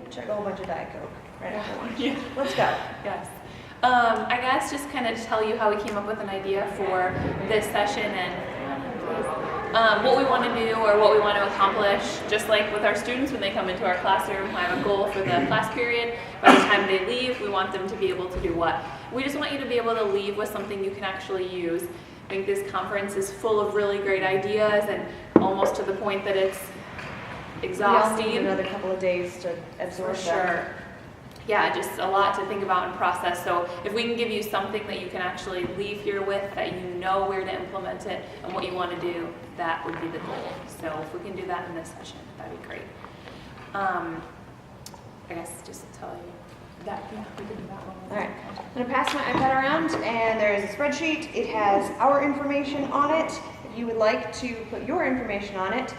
chug a whole bunch of Diet Coke right after lunch. Yeah. Let's go. Yes. I guess just kind of tell you how we came up with an idea for this session and what we want to do or what we want to accomplish. Just like with our students when they come into our classroom, I have a goal for the class period. By the time they leave, we want them to be able to do what? We just want you to be able to leave with something you can actually use. I think this conference is full of really great ideas and almost to the point that it's exhausting. We all need another couple of days to absorb For sure. Yeah, just a lot to think about and process. So if we can give you something that you can actually leave here with, that you know where to implement it and what you want to do, that would be the goal. So if we can do that in this session, that'd be great. I guess just tell you that, yeah, we can do that one. All right, I'm going to pass my iPad around, and there is a spreadsheet. It has our information on it. If you would like to put your information on it,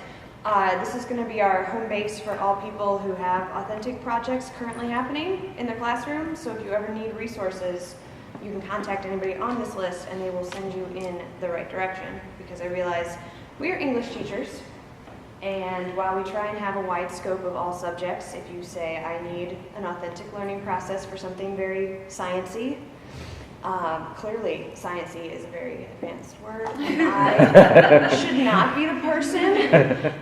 this is going to be our home base for all people who have authentic projects currently happening in their classroom. So if you ever need resources, you can contact anybody on this list, and they will send you in the right direction. Because I realize we are English teachers, and while we try and have a wide scope of all subjects, if you say, I need an authentic learning process for something very sciencey, clearly sciencey is a very advanced word, and I should not be the person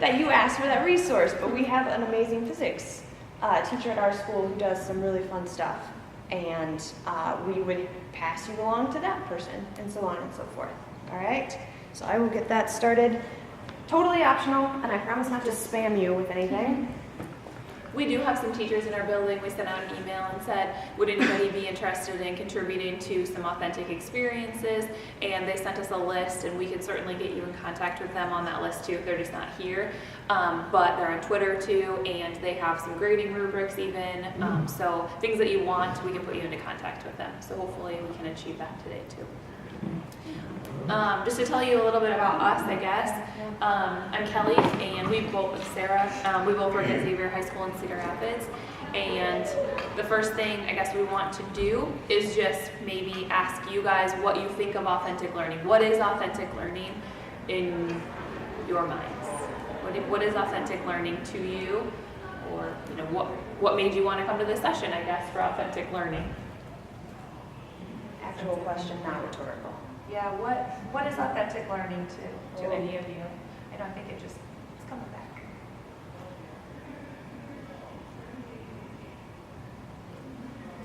that you ask for that resource, but we have an amazing physics teacher at our school who does some really fun stuff, and we would pass you along to that person, and so on and so forth. All right, so I will get that started. Totally optional, and I promise not to spam you with anything. We do have some teachers in our building. We sent out an email and said, would anybody be interested in contributing to some authentic experiences? And they sent us a list, and we can certainly get you in contact with them on that list too if they're just not here. But they're on Twitter too, and they have some grading rubrics even. So things that you want, we can put you into contact with them. So hopefully we can achieve that today too. Just to tell you a little bit about us, I guess. I'm Kelly, and we both with Sarah. We both work at Xavier High School in Cedar Rapids. And the first thing I guess we want to do is just maybe ask you guys what you think of authentic learning. What is authentic learning in your minds? What is authentic learning to you? Or what made you want to come to this session, I guess, for authentic learning? Actual question, not rhetorical. Yeah, what is authentic learning to any of you? I don't think it's coming back.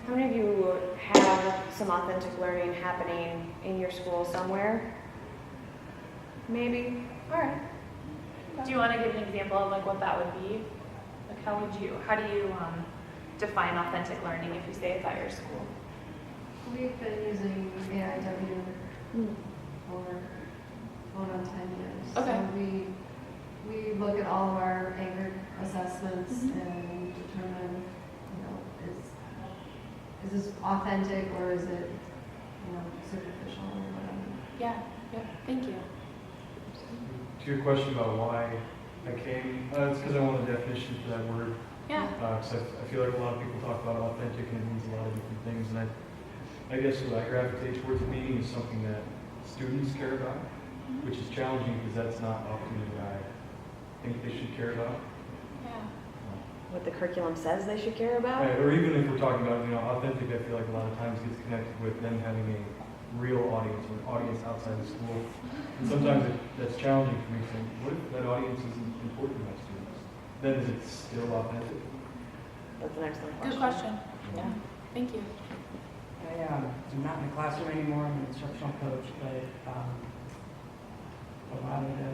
How many of you have some authentic learning happening in your school somewhere? Maybe? All right. Do you want to give an example of like what that would be? Like how do you define authentic learning if you say it's at your school? We've been using AIW for going on 10 years. Okay. So we look at all of our anchored assessments and determine, is this authentic or is it, superficial or whatever. Yeah. Thank you. To your question about why I came, it's because I want a definition for that word. Yeah. Because I feel like a lot of people talk about authentic and it means a lot of different things, and I guess what I gravitate towards the meaning is something that students care about, which is challenging because that's not often what I think they should care about. Yeah. What the curriculum says they should care about? Right, or even if we're talking about, authentic, I feel like a lot of times gets connected with them having a real audience or an audience outside the school. And sometimes that's challenging for me to think, what if that audience isn't important to my students? Then is it still authentic? That's an excellent question. Good question. Yeah. Thank you. I'm not in the classroom anymore. I'm an instructional coach, but a while ago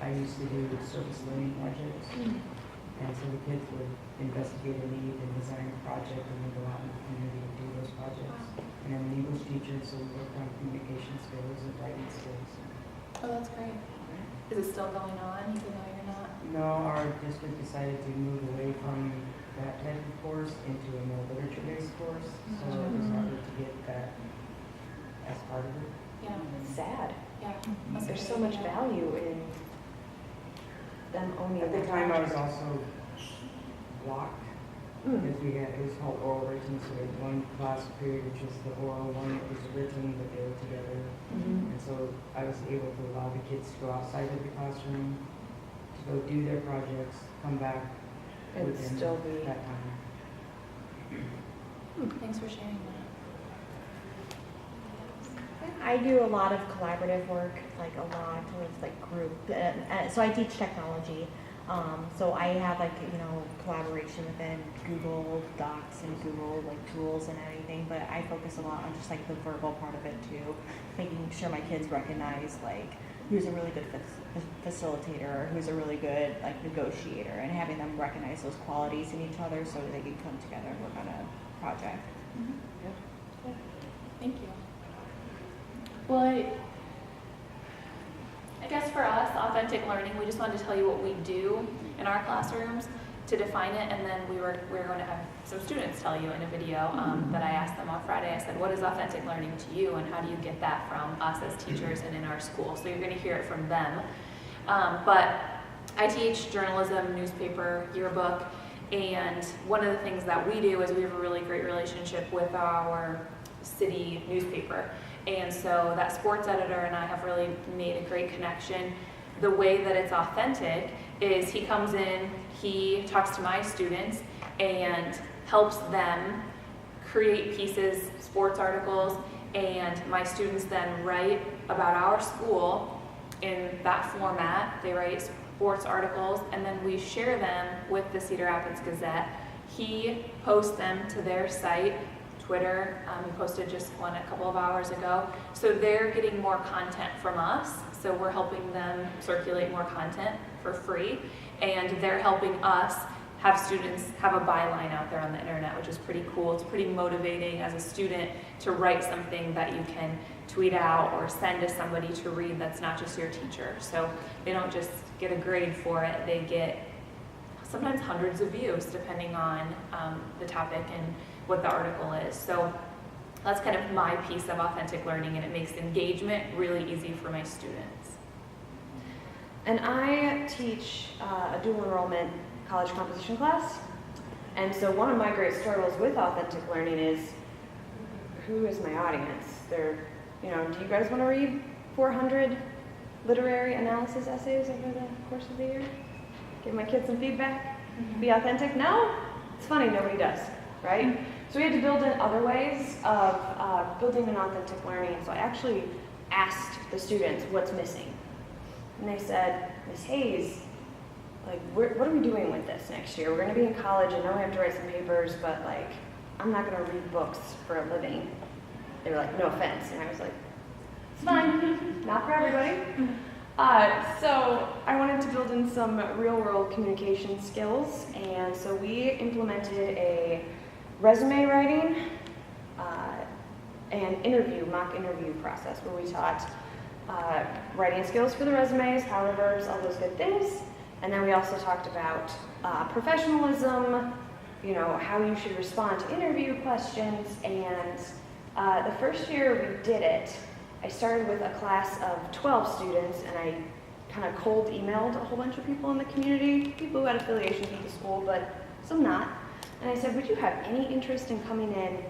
I used to do service learning projects. And so the kids would investigate a need and design a project and then go out in the community and do those projects. And I'm an English teacher, so we work on communication skills and writing skills. Oh, that's great. Is it still going on even though you're not? No, our district decided to move away from that type of course into a more literature-based course. So it was harder to get that as part of it. Yeah. It's sad. Yeah. There's so much value in them owning At the that time, I was project. also blocked because it was called oral written. So we had one class period, which was the oral one that was written, but they were together. And so I was able to allow the kids to go outside of the classroom, to go do their projects, come back And within still be. that time. Thanks for sharing that. I do a lot of collaborative work, like a lot of like group. So I teach technology. So I have like, collaboration within Google Docs and Google like tools and anything, but I focus a lot on just like the verbal part of it too, making sure my kids recognize like who's a really good facilitator or who's a really good like negotiator, and having them recognize those qualities in each other so they can come together and work on a project. Thank you. Well, I guess for us, authentic learning, we just wanted to tell you what we do in our classrooms to define it, and then we're going to have some students tell you in a video that I asked them on Friday. I said, what is authentic learning to you, and how do you get that from us as teachers and in our school? So you're going to hear it from them. But I teach journalism, newspaper, yearbook, and one of the things that we do is we have a really great relationship with our city newspaper. And so that sports editor and I have really made a great connection. The way that it's authentic is he comes in, he talks to my students and helps them create pieces, sports articles, and my students then write about our school in that format. They write sports articles, and then we share them with the Cedar Rapids Gazette. He posts them to their site, Twitter. He posted just one a couple of hours ago. So they're getting more content from us. So we're helping them circulate more content for free. And they're helping us have students have a byline out there on the internet, which is pretty cool. It's pretty motivating as a student to write something that you can tweet out or send to somebody to read that's not just your teacher. So they don't just get a grade for it. They get sometimes hundreds of views depending on the topic and what the article is. So that's kind of my piece of authentic learning, and it makes engagement really easy for my students. And I teach a dual enrollment college composition class. And so one of my great struggles with authentic learning is, who is my audience? Do you guys want to read 400 literary analysis essays over the course of the year? Give my kids some feedback? Be authentic? No? It's funny, nobody does, right? So we had to build in other ways of building an authentic learning. So I actually asked the students what's missing. And they said, Ms. Hayes, like, what are we doing with this next year? We're going to be in college, and now we have to write some papers, but like, I'm not going to read books for a living. They were like, no offense. And I was like, it's fine, not for everybody. So I wanted to build in some real-world communication skills, and so we implemented a resume writing and mock interview process where we taught writing skills for the resumes, power verbs, all those good things. And then we also talked about professionalism, how you should respond to interview questions. And the first year we did it, I started with a class of 12 students, and I kind of cold emailed a whole bunch of people in the community, people who had affiliations with the school, but some not. And I said, would you have any interest in coming in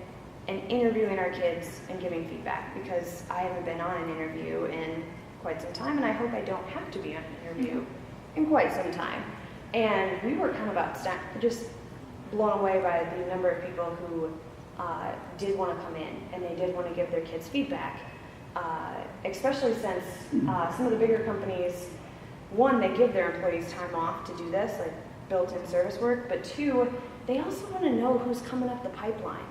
and interviewing our kids and giving feedback? Because I haven't been on an interview in quite some time, and I hope I don't have to be on an interview in quite some time. And we were kind of just blown away by the number of people who did want to come in, and they did want to give their kids feedback. Especially since some of the bigger companies, one, they give their employees time off to do this, like built-in service work, but two, they also want to know who's coming up the pipeline.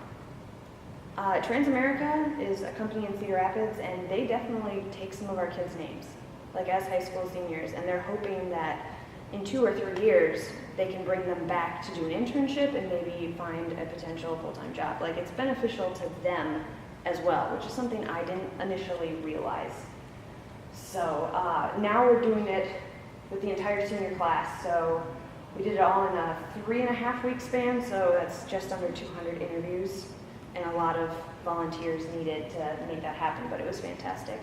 Transamerica is a company in Cedar Rapids, and they definitely take some of our kids' names, like as high school seniors, and they're hoping that in 2 or 3 years, they can bring them back to do an internship and maybe find a potential full-time job. Like, it's beneficial to them as well, which is something I didn't initially realize. So now we're doing it with the entire senior class. So we did it all in a 3.5-week span, so that's just under 200 interviews, and a lot of volunteers needed to make that happen, but it was fantastic.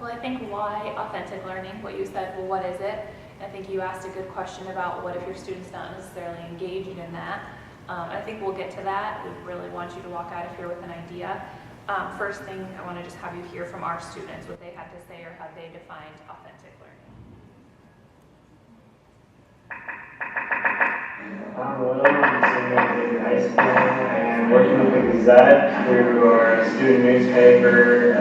Well, I think why authentic learning, what you said, well, what is it? I think you asked a good question about what if your student's not necessarily engaged in that. I think we'll get to that. We really want you to walk out of here with an idea. First thing, I want to just have you hear from our students what they had to say or how they defined authentic learning. Will, I'm a senior at Kellies High School, and working with the Gazette through our student newspaper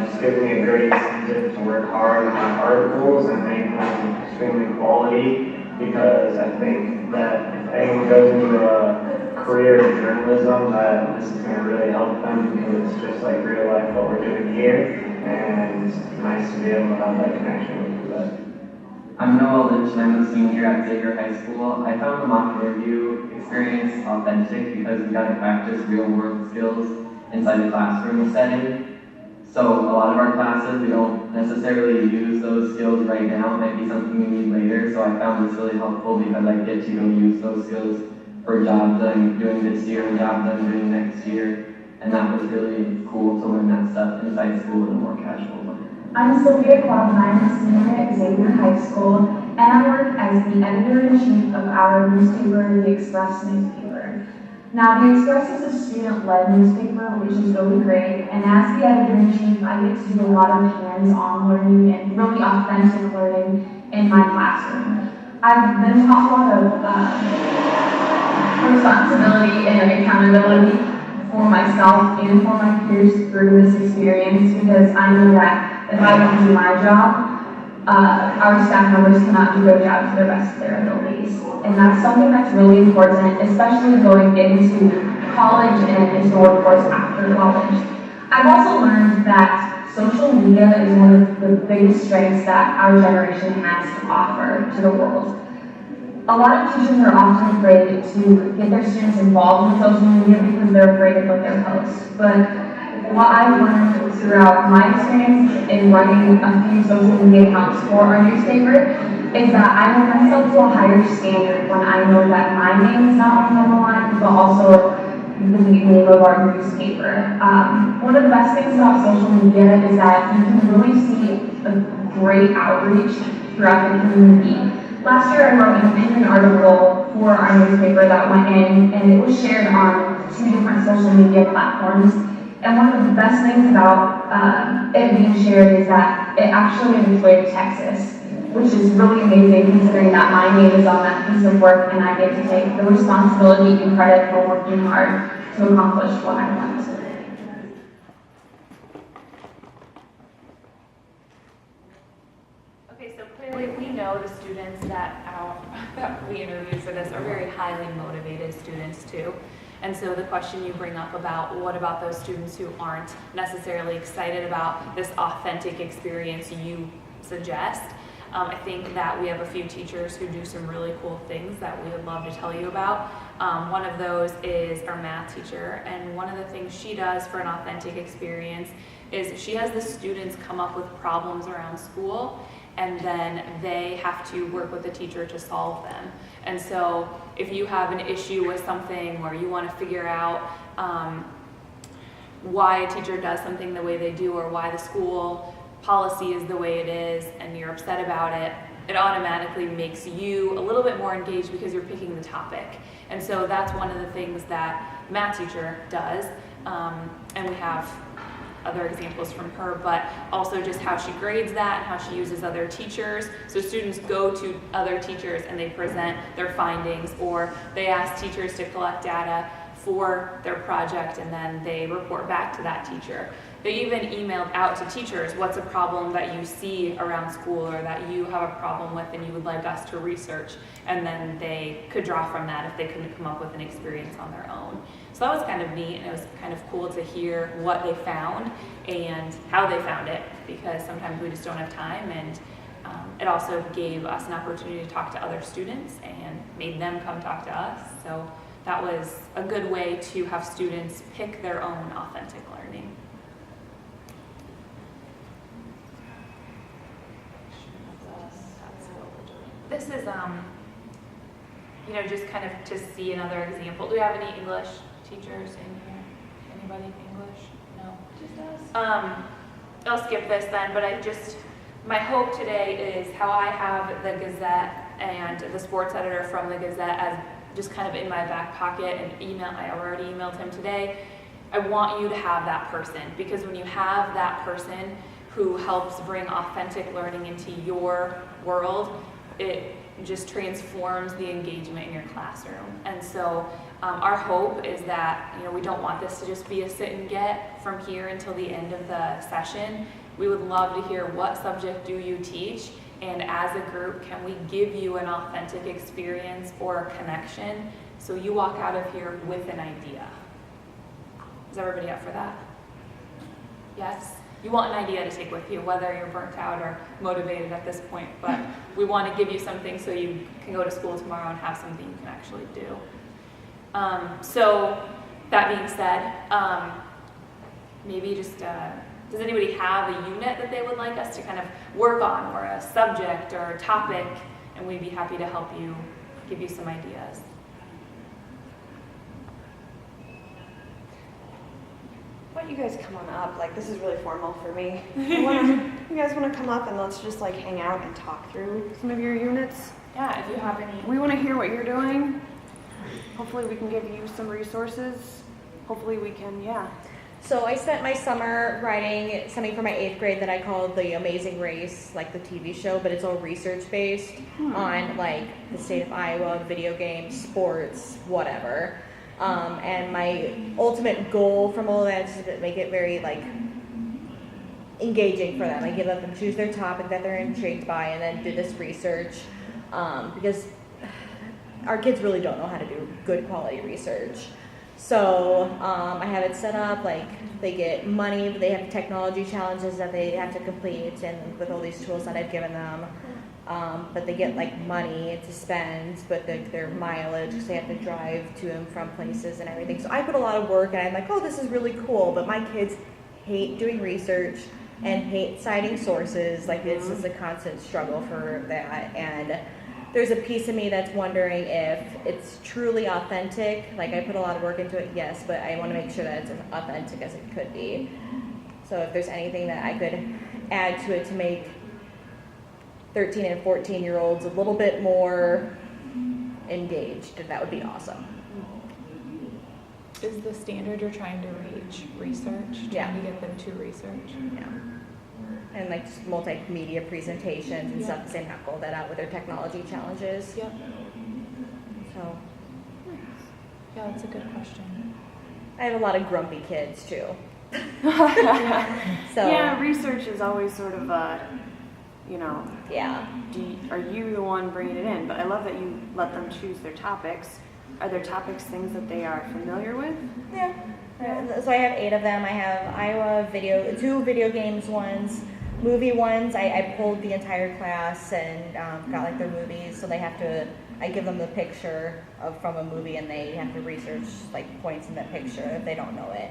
just gives me a great incentive to work hard on my articles and make them extremely quality, because I think that if anyone goes into a career in journalism, that this is going to really help them, because it's just like real life what we're doing here, and it's nice to be able to have that connection with the Gazette. I'm Noah Lynch and I'm a senior at Xavier High School. I found the mock interview experience authentic because we got to practice real world skills inside the classroom setting. So a lot of our classes, we don't necessarily use those skills right now. It might be something we need later. So I found this really helpful because I get to go use those skills for jobs I'm doing this year and jobs I'm doing next year. And that was really cool to learn that stuff inside school in a more casual way. I'm Sylvia Clark and I'm a senior at Xavier High School, and I work as the editor-in-chief of our newspaper, The Express newspaper. Now, The Express is a student-led newspaper, which is really great, and as the editor-in-chief, I get to do a lot of hands-on learning and really authentic learning in my classroom. I've been taught a lot of responsibility and accountability for myself and for my peers through this experience, because I know that if I don't do my job, our staff members cannot do their job to the best of their abilities. And that's something that's really important, especially going into college and into the workforce after college. I've also learned that social media is one of the biggest strengths that our generation has to offer to the world. A lot of teachers are often afraid to get their students involved in social media because they're afraid of what they'll post. But what I've learned throughout my experience in running a few social media accounts for our newspaper is that I hold myself to a higher standard when I know that my name is not only on the line, but also the name of our newspaper. One of the best things about social media is that you can really see a great outreach throughout the community. Last year I wrote an opinion article for our newspaper that went in, and it was shared on 2 different social media platforms. And one of the best things about it being shared is that it actually made its way to Texas, which is really amazing considering that my name is on that piece of work and I get to take the responsibility and credit for working hard to accomplish what I want. Okay, so clearly we know the students that we interviewed for this are very highly motivated students too. And so the question you bring up about what about those students who aren't necessarily excited about this authentic experience you suggest, I think that we have a few teachers who do some really cool things that we would love to tell you about. One of those is our math teacher, and one of the things she does for an authentic experience is she has the students come up with problems around school, and then they have to work with the teacher to solve them. And so if you have an issue with something or you want to figure out why a teacher does something the way they do, or why the school policy is the way it is, and you're upset about it, it automatically makes you a little bit more engaged because you're picking the topic. And so that's one of the things that math teacher does. And we have other examples from her, but also just how she grades that and how she uses other teachers. So students go to other teachers and they present their findings, or they ask teachers to collect data for their project and then they report back to that teacher. They even emailed out to teachers, what's a problem that you see around school or that you have a problem with and you would like us to research, and then they could draw from that if they couldn't come up with an experience on their own. So that was kind of neat, and it was kind of cool to hear what they found and how they found it, because sometimes we just don't have time, and it also gave us an opportunity to talk to other students and made them come talk to us. So that was a good way to have students pick their own authentic learning. This is, just kind of to see another example. Do we have any English teachers in here? Anybody English? No? Just us? I'll skip this then, but my hope today is how I have the Gazette and the sports editor from the Gazette as just kind of in my back pocket, and I already emailed him today. I want you to have that person, because when you have that person who helps bring authentic learning into your world, it just transforms the engagement in your classroom. And so our hope is that, we don't want this to just be a sit and get from here until the end of the session. We would love to hear, what subject do you teach? And as a group, can we give you an authentic experience or a connection so you walk out of here with an idea? Is everybody up for that? Yes? You want an idea to take with you, whether you're burnt out or motivated at this point, but we want to give you something so you can go to school tomorrow and have something you can actually do. So that being said, maybe just, does anybody have a unit that they would like us to kind of work on, or a subject or a topic, and we'd be happy to help you, give you some ideas. Why don't you guys come on up? Like, this is really formal for me. You guys want to come up and let's just like hang out and talk through some of your units? Yeah, if you have any. We want to hear what you're doing. Hopefully we can give you some resources. Hopefully we can, yeah. So I spent my summer writing something for my 8th grade that I called The Amazing Race, like the TV show, but it's all research based on like the state of Iowa, video games, sports, whatever. And my ultimate goal from all of that is to make it very like engaging for them. I give them choose their topic that they're intrigued by and then do this research, because our kids really don't know how to do good quality research. So I have it set up like they get money, but they have technology challenges that they have to complete, and with all these tools that I've given them. But they get like money to spend, but their mileage, because they have to drive to and from places and everything. So I put a lot of work, and I'm like, oh, this is really cool. But my kids hate doing research and hate citing sources. Like it's just a constant struggle for that. And there's a piece of me that's wondering if it's truly authentic. Like I put a lot of work into it, yes, but I want to make sure that it's as authentic as it could be. So if there's anything that I could add to it to make 13 and 14-year-olds a little bit more engaged, that would be awesome. Is the standard you're trying to reach research? Yeah. Trying to get them to research? Yeah. And like just multimedia presentations and stuff, because they knock that out with their technology challenges. Yep. So Yeah, that's a good question. I have a lot of grumpy kids too. So Yeah, research is always sort of yeah. are you the one bringing it in? But I love that you let them choose their topics. Are their topics things that they are familiar with? Yeah. So I have 8 of them. I have Iowa 2 video games ones, movie ones. I pulled the entire class and got like their movies, so they have to. I give them the picture from a movie, and they have to research like points in that picture if they don't know it.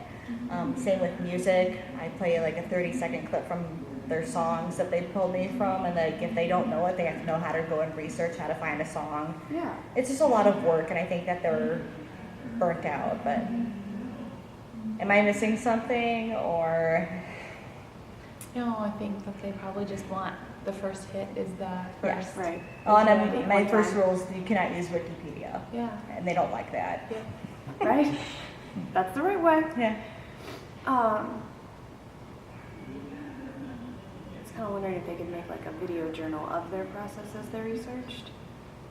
Same with music. I play like a 30-second clip from their songs that they pulled me from, and like if they don't know it, they have to know how to go and research how to find a song. Yeah. It's just a lot of work, and I think that they're burnt out. But am I missing something, or? No, I think that they probably just want the first hit is the first. Yes. Right. Oh, and then my first rule is you cannot use Wikipedia, Yeah. and they don't like that. Yeah. Right? That's the right way. Yeah. I was kind of wondering if they could make like a video journal of their processes they researched.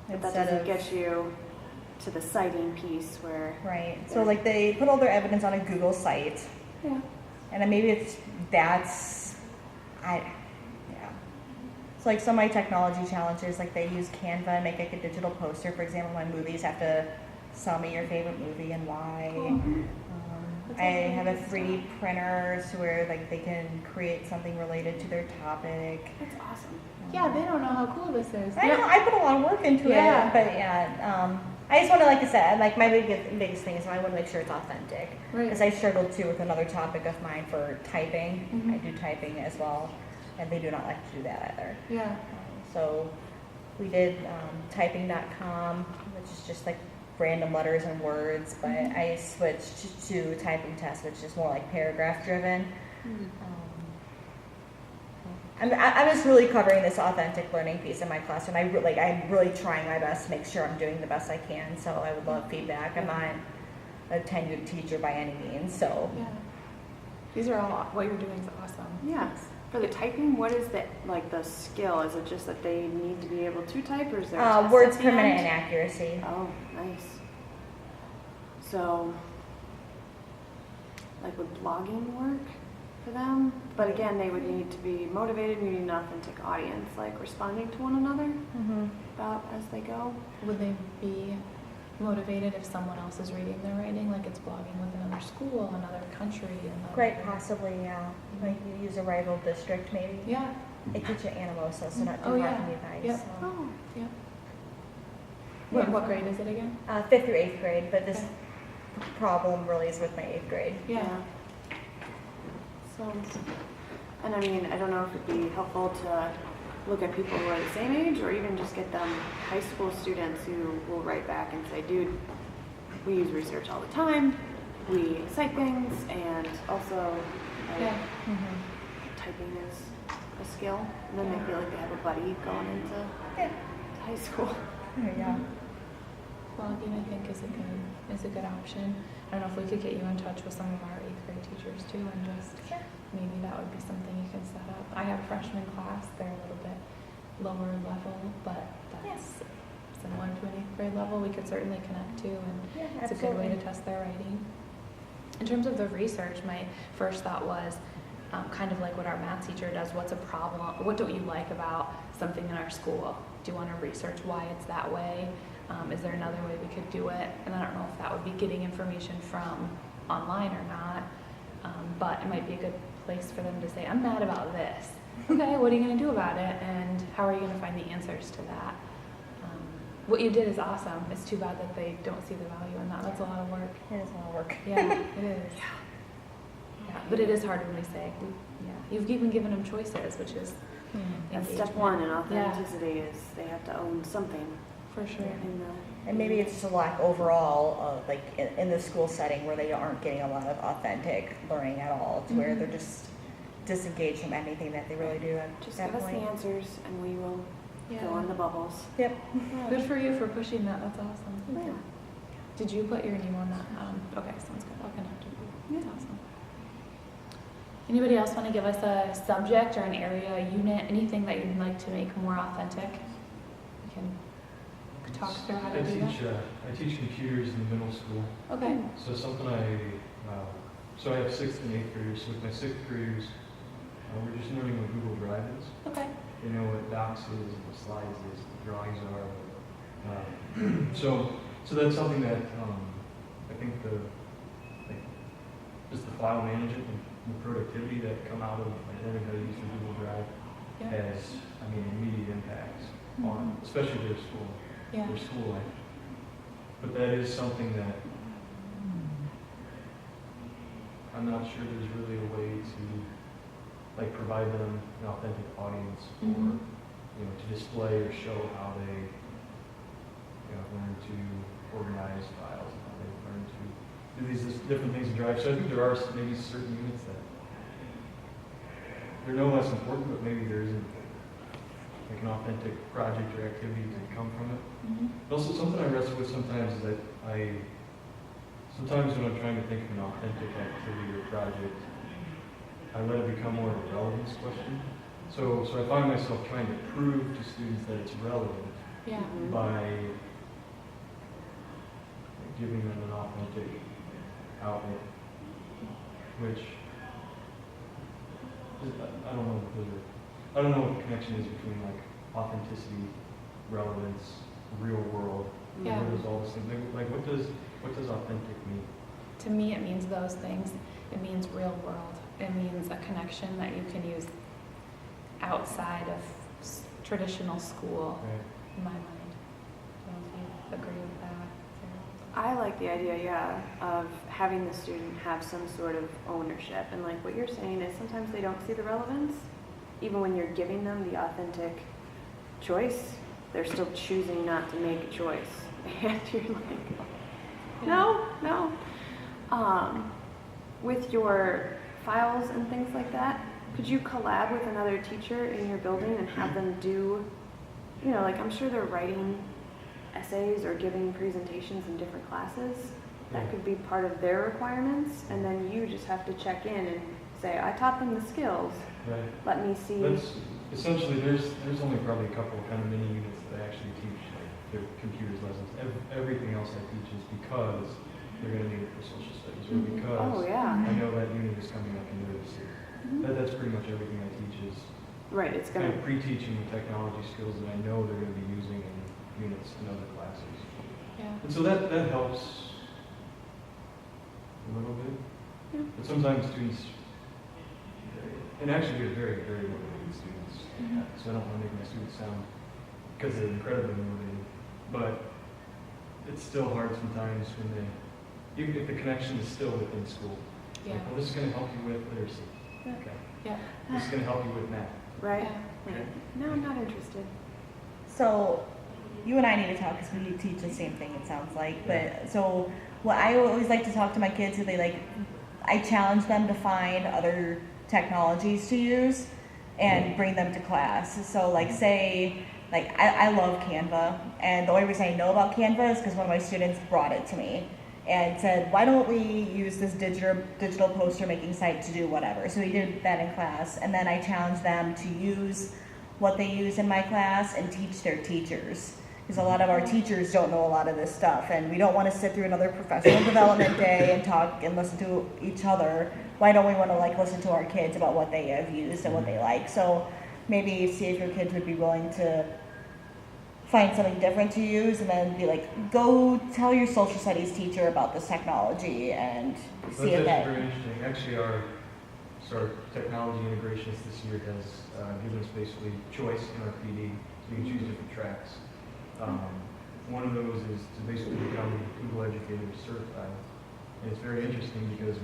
But that Instead doesn't of- get you to the citing piece where... Right. So like they put all their evidence on a Google site. Yeah. And then maybe So like some of my technology challenges, like they use Canva and make like a digital poster. For example, my movies have to tell me your favorite movie and why. I have a 3D printer so where like they can create something related to their topic. That's awesome. Yeah, they don't know how cool this is. I know, I put a lot of work into Yeah. it, but yeah, I just want to, like I said, like my biggest thing is I want to make sure it's authentic. Right. Because I struggled too with another topic of mine for typing. Mhm. I do typing as well, and they do not like to do that either. Yeah. So we did typing.com, which is just like random letters and words, but I switched to typing test, which is more like paragraph driven. I'm just really covering this authentic learning piece in my classroom. I'm really trying my best to make sure I'm doing the best I can. So I would love feedback. I'm not a tenured teacher by any means. So Yeah. These are all, what you're doing is awesome. Yeah. For the typing, what is the skill? Is it just that they need to be able to type, or is there a test Words at per the minute end? and accuracy. Oh, nice. So, like, would blogging work for them? But again, they would need to be motivated, you need an authentic audience, like responding to one another about as they go. Would they be motivated if someone else is reading their writing, like it's blogging with another school, another country? Quite possibly, yeah. Like you use a rival district maybe. Yeah. I teach at Anamosa, so not too Oh, far yeah. from you guys. Yep. So. Oh. Yeah. What grade is it again? 5th through 8th grade, but this problem really is with my 8th grade. Yeah. So, and I mean, I don't know if it'd be helpful to look at people who are the same age, or even just get them high school students who will write back and say, dude, we use research all the time, we cite things, and also typing is a skill. And then they feel like they have a buddy going into high school. Yeah. Blogging, I think, is a good option. I don't know if we could get you in touch with some of our 8th grade teachers too, and just maybe that would be something you can set up. I have a freshman class; they're a little bit lower level, but that's similar to an 8th grade level. We could certainly connect to, and it's a good way to test their writing. In terms of the research, my first thought was kind of like what our math teacher does. What's a problem? What don't you like about something in our school? Do you want to research why it's that way? Is there another way we could do it? And I don't know if that would be getting information from online or not, but it might be a good place for them to say, I'm mad about this. Okay, what are you going to do about it? And how are you going to find the answers to that? What you did is awesome. It's too bad that they don't see the value in that. That's a lot of work. It is a lot of work. Yeah, it is. Yeah, but it is hard when we say, you've even given them choices, which is That's step one in authenticity is they have to own something. For sure. And maybe it's just a lack overall, like in the school setting where they aren't getting a lot of authentic learning at all, to where they're just disengaged from anything that they really do at Just that give us the point. answers and we will fill in the bubbles. Yep. Good for you for pushing that. That's awesome. Did you put your name on that? Okay, sounds good. I'll connect with you. That's awesome. Anybody else want to give us a subject or an area, a unit, anything that you'd like to make more authentic? We can talk through how to do that. I teach computers in the middle school. Okay. So something so I have 6th and 8th graders. So with my 6th graders, we're just learning what Google Drive is. Okay. They know what Docs is, what Slides is, what drawings are. So that's something that I think just the file management and the productivity that come out of learning how to use the Google Drive has, immediate impacts on, especially their school life. But that is something that I'm not sure there's really a way to provide them an authentic audience or to display or show how they learn to organize files and how they learn to do these different things in Drive. So I think there are maybe certain units that they're no less important, but maybe there isn't an authentic project or activity to come from it. Also, something I wrestle with sometimes is that sometimes when I'm trying to think of an authentic activity or project, I let it become more of a relevance question. So I find myself trying to prove to students that it's relevant by giving them an authentic outlet, which I don't know what the connection is between authenticity, relevance, real world. Yeah. What does all this thing what does authentic mean? To me, it means those things. It means real world. It means a connection that you can use outside of traditional school, in my mind. I don't know if you agree with that. I like the idea, of having the student have some sort of ownership. And what you're saying is sometimes they don't see the relevance. Even when you're giving them the authentic choice, they're still choosing not to make a choice. And you're no. With your files and things like that, could you collab with another teacher in your building and have them do, I'm sure they're writing essays or giving presentations in different classes. That could be part of their requirements, and then you just have to check in and say, I taught them the skills, Right. let me see. That's essentially, there's only probably a couple of kind of mini units that I actually teach, like their computers lessons. Everything else I teach is because they're going to need it for social studies, or because Oh, yeah. I know that unit is coming up in literacy. That's pretty much everything I teach is Right, it's kind gonna, of pre-teaching the technology skills that I know they're going to be using in units in other classes. Yeah. And so that helps a little bit. Yeah. But sometimes students, and actually we have very, very motivated students. So I don't want to make my students sound, because they're incredibly motivated. But it's still hard sometimes when they, even if the connection is still within school. Yeah. Like, well, this is going to help you with literacy. Yeah. Okay. Yeah. This is going to help you with math. right? Yeah. Okay. No, I'm not interested. So, you and I need to talk because we teach the same thing, it sounds like. But so, what I always like to talk to my kids, if they like, I challenge them to find other technologies to use and bring them to class. So, like, say, like, I love Canva, and the only reason I know about Canva is because one of my students brought it to me and said, why don't we use this digital poster making site to do whatever? So we did that in class, and then I challenged them to use what they use in my class and teach their teachers. Because a lot of our teachers don't know a lot of this stuff, and we don't want to sit through another professional development day and talk and listen to each other. Why don't we want to like listen to our kids about what they have used and what they like? So maybe see if your kids would be willing to find something different to use, and then be like, go tell your social studies teacher about this technology and see if That's that. very interesting. Actually, our technology integrationist this year has given us basically choice in our PD, so you can choose different tracks. One of those is to basically become Google Educator certified, and it's very interesting because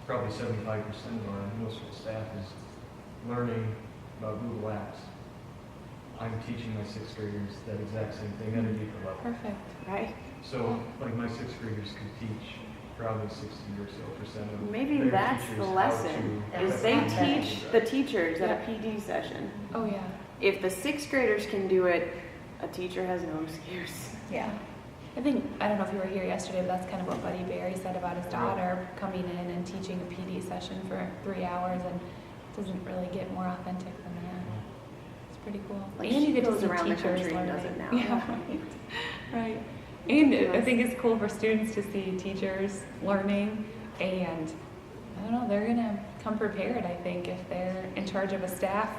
probably 75% of our middle school staff is learning about Google Apps. I'm teaching my sixth graders that exact same thing at a deeper level. Perfect. Right? So, like my sixth graders could teach probably 60 or so % of Maybe their that's teachers the how lesson, to is they effectively teach use the that. teachers at a PD session. Oh yeah. If the sixth graders can do it, a teacher has no excuse. Yeah. I think, I don't know if you were here yesterday, but that's kind of what Buddy Barry said about his daughter coming in and teaching a PD session for 3 hours, and it doesn't really get more authentic than that. It's pretty cool. Like, and she you get to goes see around the teachers country and learning. does it now. Yeah, right. Right. And I think it's cool for students to see teachers learning, and I don't know, they're gonna come prepared, I think, if they're in charge of a staff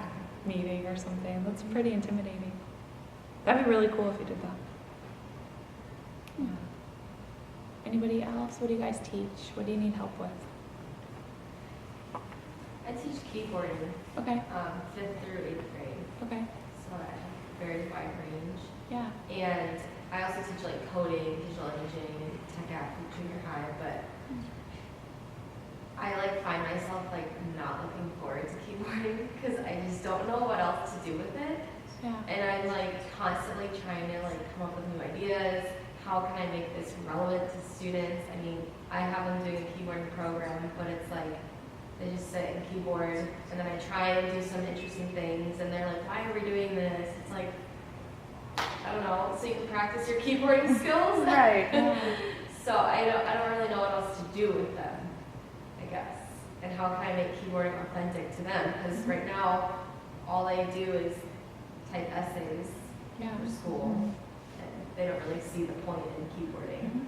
meeting or something. That's pretty intimidating. That'd be really cool if you did that. Yeah. Anybody else? What do you guys teach? What do you need help with? I teach keyboarding, Okay. 5th through 8th grade, Okay. so I have a very wide range. Yeah. And I also teach like coding, digital imaging, and tech at junior high, but I like find myself like not looking forward to keyboarding because I just don't know what else to do with it. Yeah. And I'm like constantly trying to like come up with new ideas. How can I make this relevant to students? I mean, I have them doing a keyboarding program, but it's like they just sit and keyboard, and then I try and do some interesting things, and they're like, "Why are we doing this?" It's like, I don't know, so you can practice your keyboarding skills. Right. So I don't really know what else to do with them, I guess. And how can I make keyboarding authentic to them? Because right now, all they do is type essays Yeah. for school, and they don't really see the point in keyboarding.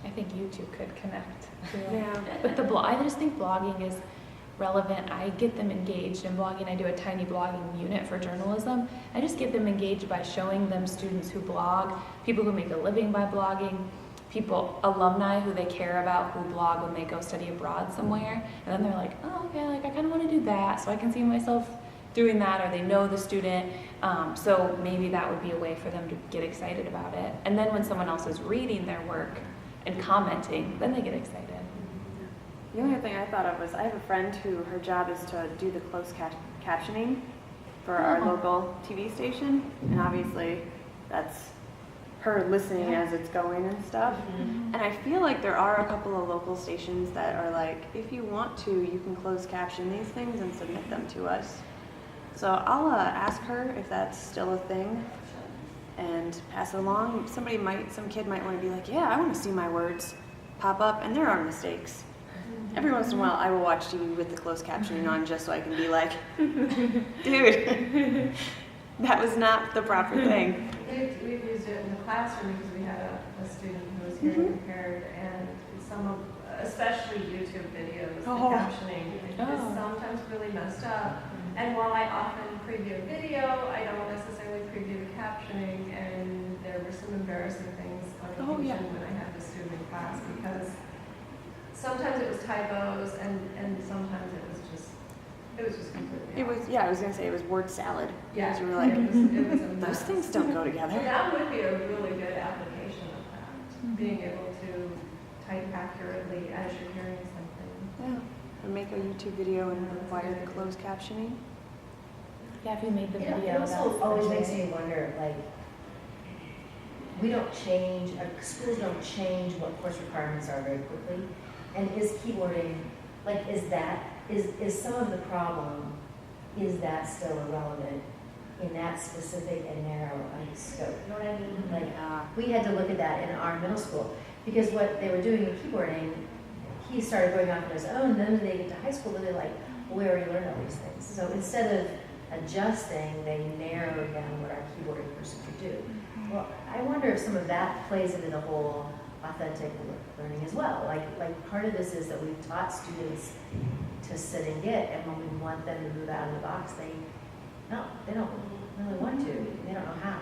I think you two could connect too. Yeah. But I just think blogging is relevant. I get them engaged in blogging. I do a tiny blogging unit for journalism. I just get them engaged by showing them students who blog, people who make a living by blogging, alumni who they care about who blog when they go study abroad somewhere. And then they're like, oh, okay, like I kind of want to do that, so I can see myself doing that, or they know the student. So maybe that would be a way for them to get excited about it. And then when someone else is reading their work and commenting, then they get excited. The only thing I thought of was I have a friend who her job is to do the closed captioning for our local TV station, and obviously that's her listening as it's going and stuff. And I feel like there are a couple of local stations that are like, if you want to, you can close caption these things and submit them to us. So I'll ask her if that's still a thing and pass it along. Some kid might want to be like, yeah, I want to see my words pop up, and there are mistakes. Every once in a while, I will watch TV with the closed captioning on just so I can be like, dude, that was not the proper thing. We've used it in the classroom because we had a student who was hearing impaired, and some of, especially YouTube videos, the captioning is sometimes really messed up. And while I often preview a video, I don't necessarily preview the captioning, and there were some embarrassing things on occasion when I had the student in class, because sometimes it was typos, and sometimes it was just completely It was, I was gonna say it was word salad. Yeah, Because you were like, it was a those mess. things don't go So together. that would be a really good application of that, being able to type accurately as you're hearing something. Yeah, or make a YouTube video and require the closed captioning. Yeah, if you made the video, It also that's always legit. makes me wonder, like, we don't change, schools don't change what course requirements are very quickly. And is keyboarding, like, is some of the problem, is that still irrelevant in that specific and narrow scope? You know what I mean? Like, we had to look at that in our middle school, because what they were doing in keyboarding, he started going off on his own, then when they get to high school, they're like, well, we already learned all these things. So instead of adjusting, they narrowed down what our keyboarding person could do. Well, I wonder if some of that plays into the whole authentic learning as well. Like part of this is that we've taught students to sit and get, and when we want them to move out of the box, they don't really want to. They don't know how.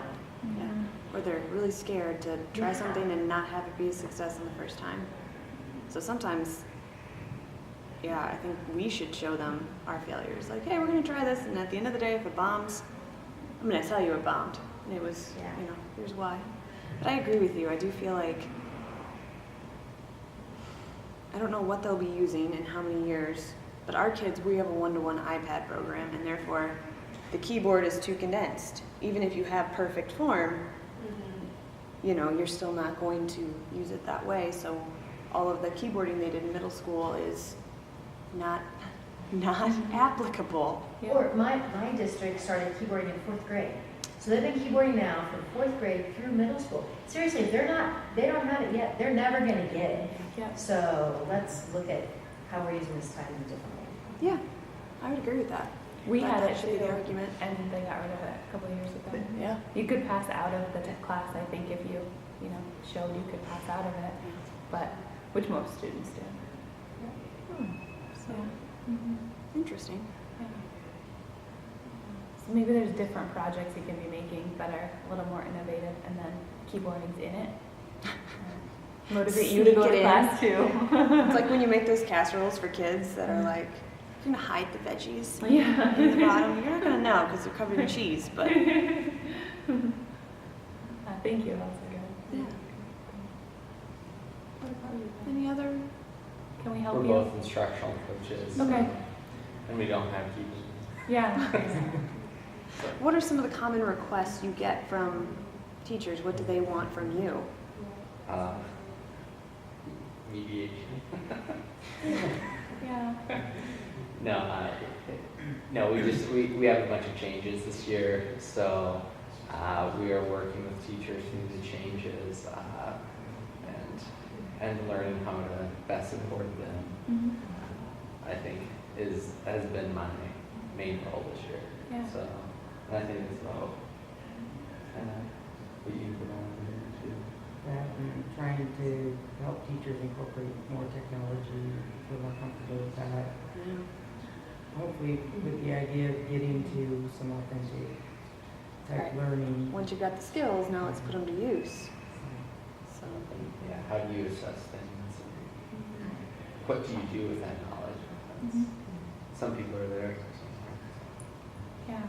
Yeah. Or they're really scared to try something and not have it be a success on the first time. So sometimes, I think we should show them our failures. Like, hey, we're gonna try this, and at the end of the day, if it bombs, I'm gonna tell you it bombed. And it was, here's why. But I agree with you. I do feel like, I don't know what they'll be using in how many years, but our kids, we have a one-to-one iPad program, and therefore the keyboard is too condensed. Even if you have perfect form, you're still not going to use it that way. So all of the keyboarding they did in middle school is not applicable. Or my district started keyboarding in 4th grade. So they've been keyboarding now from 4th grade through middle school. Seriously, if they don't have it yet, they're never gonna get it. Yep. So let's look at how we're using this time differently. Yeah, I would agree with that. We had that it should be too, the argument. and they got rid of it a couple of years ago. Yeah. You could pass out of the class, I think, if you showed you could pass out of it, but which most students do. So, Interesting. yeah. So maybe there's different projects you can be making that are a little more innovative, and then keyboarding's in it. Motivate you to go Sneak to it class in. too. It's like when you make those casseroles for kids that are like, you're gonna hide the veggies Yeah. in the bottom. You're not gonna know because they're covered in cheese, but Thank you, that's good. yeah. Any other? Can we help We're you? both instructional coaches. Okay. And we don't have keyboards. Yeah. What are some of the common requests you get from teachers? What do they want from you? Mediation. Yeah. No, we have a bunch of changes this year, so we are working with teachers through the changes and learning how to best support them. I think has been my main role this year. Yeah. So and I think it's about what you put on there too. That and trying to help teachers incorporate more technology, feel more comfortable with that. Hopefully with the idea of getting to some authentic type learning. Once you've got the skills, now let's put them to use. So Yeah, how do you assess things? What do you do with that knowledge? Some people are there. Yeah.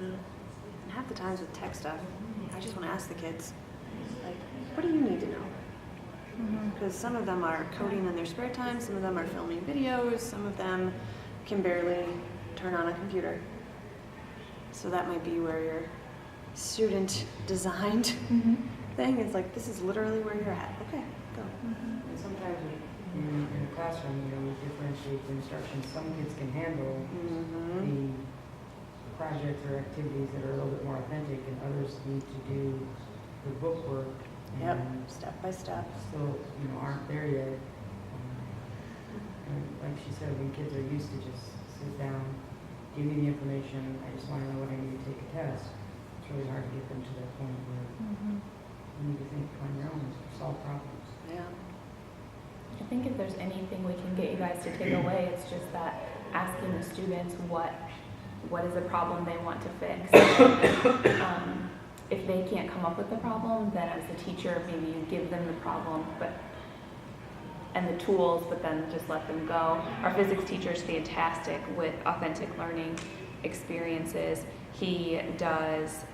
and half the times with tech stuff, I just want to ask the kids, like, what do you need to know? Because some of them are coding in their spare time, some of them are filming videos, some of them can barely turn on a computer. So that might be where your student designed thing is like, this is literally where you're at. Okay, go. And sometimes in a classroom, we differentiate the instructions. Some kids can handle the projects or activities that are a little bit more authentic, and others need to do the book work. Yep, step by step. Still, aren't there yet. And like she said, when kids are used to just sit down, give me the information, I just want to know what I need to take a test, it's really hard to get them to that point where you need to think on your own, solve problems. Yeah. I think if there's anything we can get you guys to take away, it's just that asking the students what is a problem they want to fix. If they can't come up with the problem, then as the teacher, maybe you give them the problem, and the tools, but then just let them go. Our physics teacher is fantastic with authentic learning experiences. He does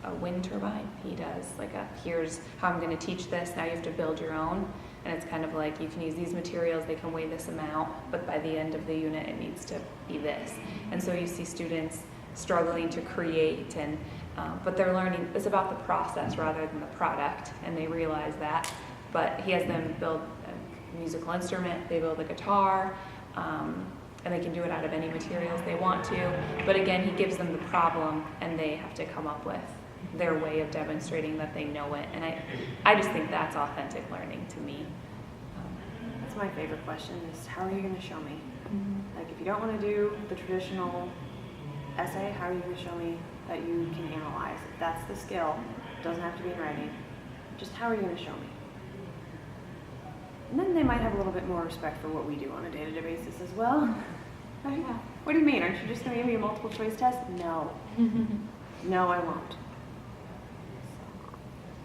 a wind turbine. He does like here's how I'm going to teach this. Now you have to build your own. And it's kind of like you can use these materials, they can weigh this amount, but by the end of the unit it needs to be this. And so you see students struggling to create, but they're learning, it's about the process rather than the product, and they realize that. But he has them build a musical instrument, they build a guitar, and they can do it out of any materials they want to. But again, he gives them the problem, and they have to come up with their way of demonstrating that they know it. And I just think that's authentic learning to me. That's my favorite question is, how are you going to show me? Like, if you don't want to do the traditional essay, how are you going to show me that you can analyze? If that's the skill, it doesn't have to be in writing. Just how are you going to show me? And then they might have a little bit more respect for what we do on a day-to-day basis as well. Right? What do you mean? Aren't you just going to give me a multiple choice test? No. No, I won't.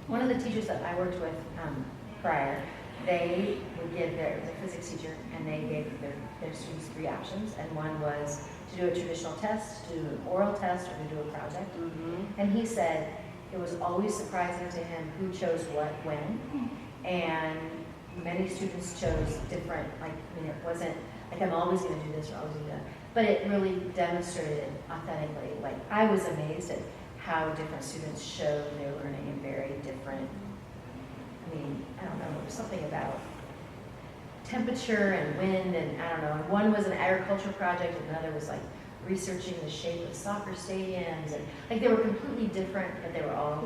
One of the teachers that I worked with prior, they would give their physics teacher, and they gave their students 3 options, and one was to do a traditional test, to do an oral test, or to do a project. And he said it was always surprising to him who chose what when, and many students chose different, like, I mean, it wasn't like I'm always going to do this or always going to do that, but it really demonstrated authentically. Like, I was amazed at how different students showed their learning in very different, I mean, I don't know, there was something about temperature and wind, and I don't know, and one was an agriculture project, and another was like researching the shape of soccer stadiums, and like they were completely different, but they were all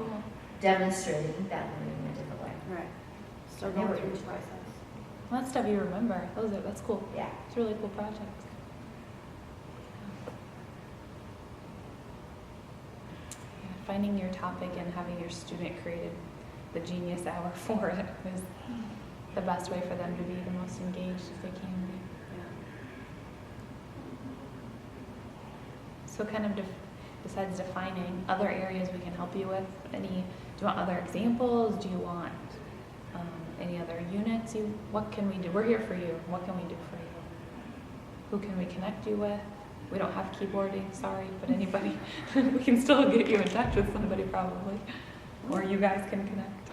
demonstrating that learning in a different way. Right. So they were through the process. Well, that stuff you remember. That's cool. Yeah. It's a really cool project. Finding your topic and having your student created the genius hour for it is the best way for them to be the most engaged as they can be. So kind of besides defining other areas we can help you with, do you want other examples? Do you want any other units? What can we do? We're here for you. What can we do for you? Who can we connect you with? We don't have keyboarding, sorry, but anybody, we can still get you in touch with somebody probably, or you guys can connect.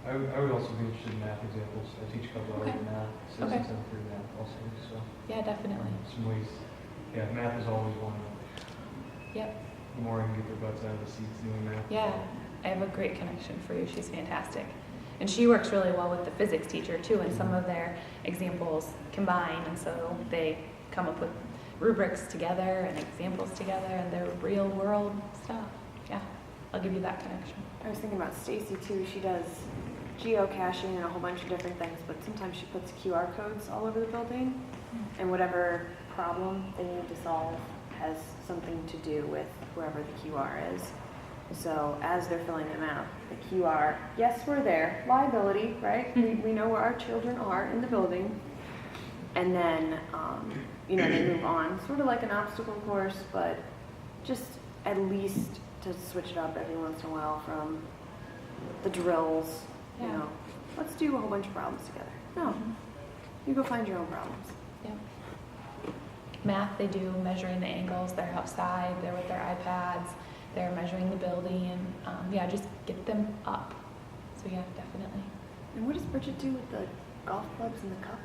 I would also be interested in math examples. I teach a couple hours of math, 6th and 7th grade math also, so. Yeah, definitely. Some ways, math is always one. Yep. The more I can get their butts out of the seats doing math. Yeah, I have a great connection for you. She's fantastic. And she works really well with the physics teacher too, and some of their examples combine, and so they come up with rubrics together and examples together, and they're real world stuff. Yeah, I'll give you that connection. I was thinking about Stacy too. She does geocaching and a whole bunch of different things, but sometimes she puts QR codes all over the building, and whatever problem they need to solve has something to do with whoever the QR is. So as they're filling them out, the QR, yes, we're there, liability, right? We know where our children are in the building. And then, they move on, sort of like an obstacle course, but just at least to switch it up every once in a while from the drills, let's do a whole bunch of problems together. No, you go find your own problems. Yeah. Math, they do measuring the angles, they're outside, they're with their iPads. They're measuring the building, and just get them up. So yeah, definitely. And what does Bridget do with the golf clubs and the cup?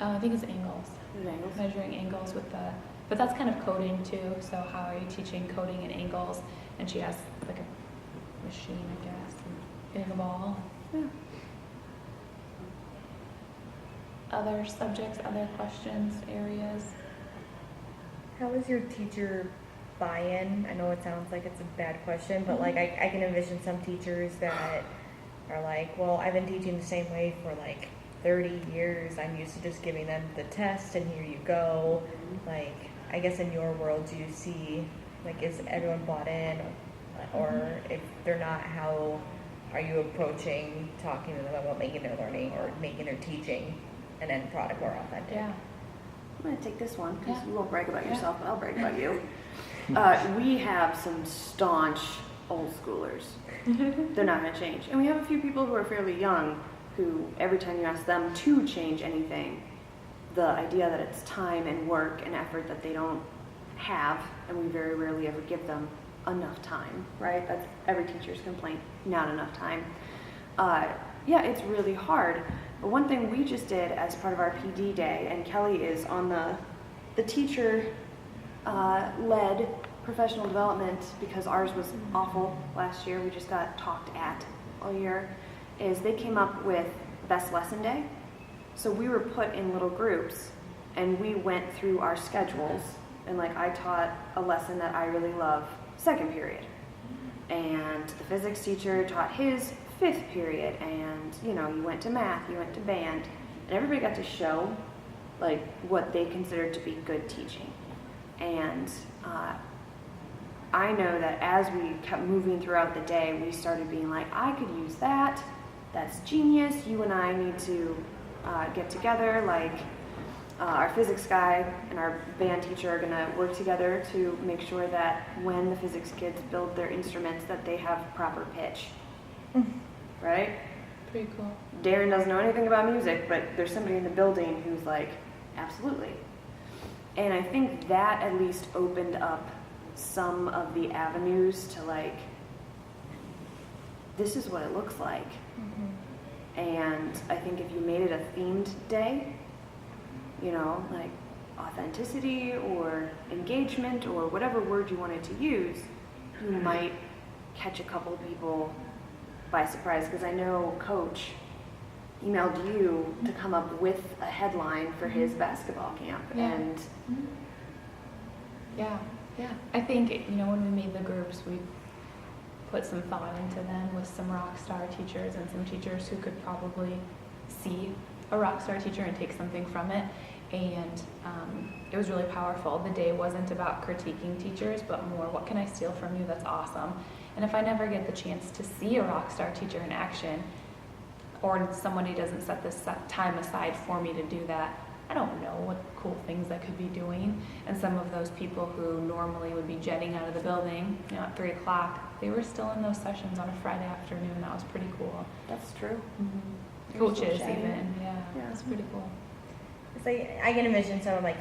I think it's angles. Angles. Measuring angles but that's kind of coding too. So how are you teaching coding and angles? And she has like a machine, I guess, and hitting a ball. Yeah. Other subjects, other questions, areas? How is your teacher buy-in? I know it sounds like it's a bad question, but like I can envision some teachers that are like, well, I've been teaching the same way for like 30 years, I'm used to just giving them the test and here you go. Like, I guess in your world, do you see, like, is everyone bought in? Or if they're not, how are you approaching talking to them about making their learning or making their teaching an end product more authentic? I'm going to take this one because Yeah. you won't brag about yourself, but I'll brag about you. We have some staunch old schoolers. They're not going to change. And we have a few people who are fairly young who, every time you ask them to change anything, the idea that it's time and work and effort that they don't have, and we very rarely ever give them enough time, right? That's every teacher's complaint, not enough time. Yeah, it's really hard. But one thing we just did as part of our PD day, and Kellie is on the teacher led professional development, because ours was awful last year, we just got talked at all year, is they came up with best lesson day. So we were put in little groups and we went through our schedules, and like I taught a lesson that I really love, second period, and the physics teacher taught his fifth period, and you know, you went to math, you went to band, and everybody got to show like what they considered to be good teaching. And I know that as we kept moving throughout the day, we started being like, I could use that, that's genius, you and I need to get together, like our physics guy and our band teacher are gonna work together to make sure that when the physics kids build their instruments that they have proper pitch, right? Pretty cool. Darren doesn't know anything about music, but there's somebody in the building who's like, absolutely. And I think that at least opened up some of the avenues to like, this is what it looks like. And I think if you made it a themed day, you know, like authenticity or engagement or whatever word you wanted to use, you might catch a couple people by surprise. Because I know Coach emailed you to come up with a headline for his basketball camp. Yeah. And yeah, I think, you know, when we made the groups, we put some thought into them with some rock star teachers and some teachers who could probably see a rock star teacher and take something from it. And it was really powerful. The day wasn't about critiquing teachers, but more, what can I steal from you that's awesome? And if I never get the chance to see a rock star teacher in action, or somebody doesn't set this time aside for me to do that, I don't know what cool things I could be doing. And some of those people who normally would be jetting out of the building, you know, at 3 o'clock, they were still in those sessions on a Friday afternoon. That was pretty cool. that's true. Coaches so even, yeah, Yeah. that's pretty cool. It's like, I can envision some of like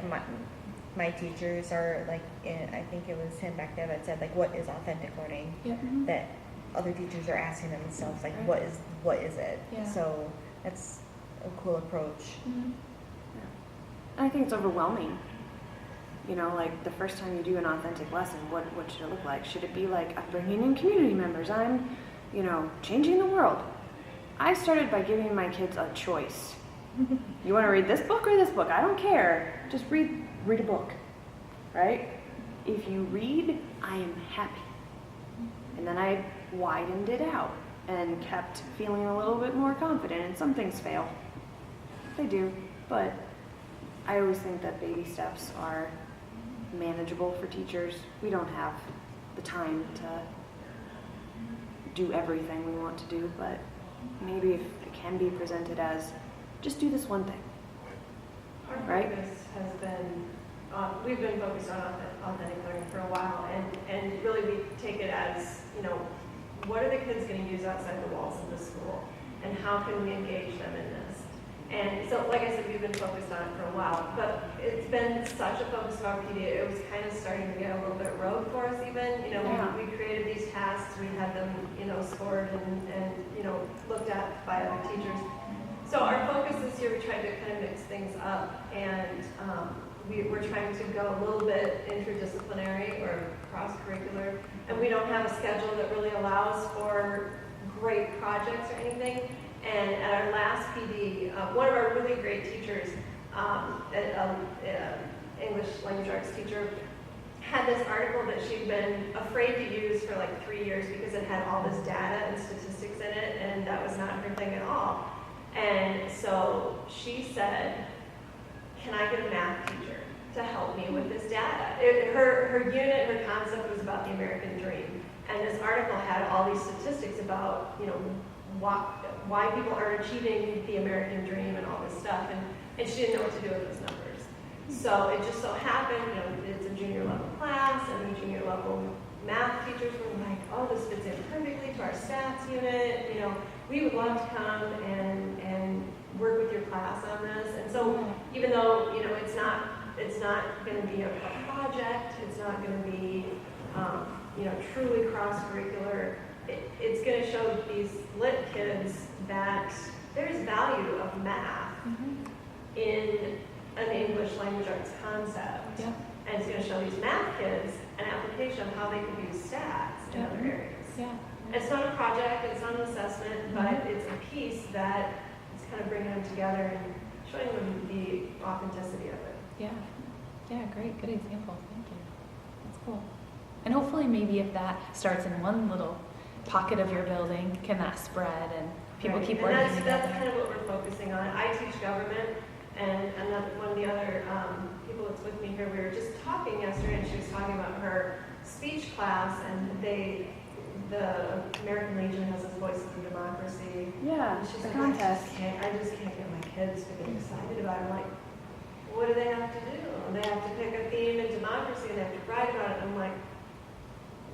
my teachers are like, I think it was him back there that said like, what is authentic learning? Yep. That other teachers are asking themselves like, Right. what is it? Yeah. So that's a cool approach. I think it's overwhelming. You know, like the first time you do an authentic lesson, what should it look like? Should it be like, I'm bringing in community members, I'm, you know, changing the world? I started by giving my kids a choice. You want to read this book or this book? I don't care. Just read a book, right? If you read, I am happy. And then I widened it out and kept feeling a little bit more confident. And some things fail. They do, but I always think that baby steps are manageable for teachers. We don't have the time to do everything we want to do, but maybe if it can be presented as, just do this one thing. Our Right? focus has been, we've been focused on authentic learning for a while, and really we take it as, you know, what are the kids going to use outside the walls of the school, and how can we engage them in this? And so, like I said, we've been focused on it for a while, but it's been such a focus of our PD, it was kind of starting to get a little bit rogue for us even. You know, Yeah. we created these tasks, we had them, you know, scored and you know, looked at by other teachers. So our focus this year, we tried to kind of mix things up, and we're trying to go a little bit interdisciplinary or cross-curricular, and we don't have a schedule that really allows for great projects or anything. And at our last PD, one of our really great teachers, English language arts teacher, had this article that she'd been afraid to use for like 3 years because it had all this data and statistics in it, and that was not her thing at all. And so she said, can I get a math teacher to help me with this data? Her unit, her concept was about the American dream. And this article had all these statistics about, you know, why people aren't achieving the American dream and all this stuff. And she didn't know what to do with those numbers. So it just so happened, you know, it's a junior level class, and the junior level math teachers were like, oh, this fits in perfectly to our stats unit. You know, we would love to come and work with your class on this. And so even though, you know, it's not going to be a project, it's not going to be, you know, truly cross-curricular, it's going to show these lit kids that there's value of math in an English language arts concept. Yeah. And it's going to show these math kids an application of how they could use stats in other areas. Yeah. It's not a project, it's not an assessment, but it's a piece that is kind of bringing them together and showing them the authenticity of it. Yeah. Yeah, great. Good example. Thank you. That's cool. And hopefully maybe if that starts in one little pocket of your building, can that spread and people keep working together? That's kind of what we're focusing on. I teach government, and one of the other people that's with me here, we were just talking yesterday, and she was talking about her speech class, and the American Legion has this Voices of Democracy. Yeah, and she's the like, contest. I just can't get my kids to get excited about it. I'm like, what do they have to do? They have to pick a theme in democracy, and they have to write about it. And I'm like,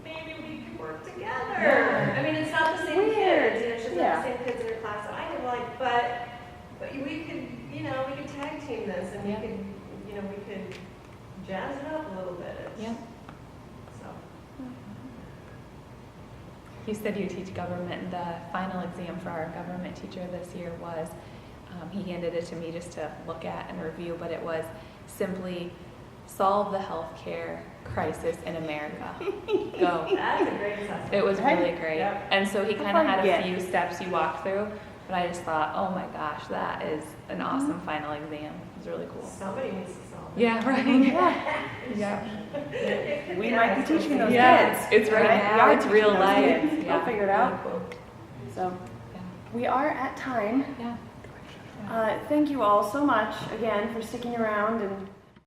maybe we could work together. Yeah. I mean, it's not the same Weird. kids. You know, she's not the same kids in her class that I have. Like, but we could, you know, we could tag team this, and we could, you know, we could jazz it up a little bit. Yeah. So. You said you teach government. The final exam for our government teacher this year was, he handed it to me just to look at and review, but it was simply solve the healthcare crisis in America. Go. That's a great assessment. It was really great. Yep. And so he kind of had a few steps you walked through, but I just thought, oh my gosh, that is an awesome final exam. It was really cool. Somebody needs to solve it. Yeah, right. Yeah. We might be teaching those kids. It's right now. It's real life. Kids. Yeah. I'll figure it out. So we are at time. Yeah. Thank you all so much again for sticking around and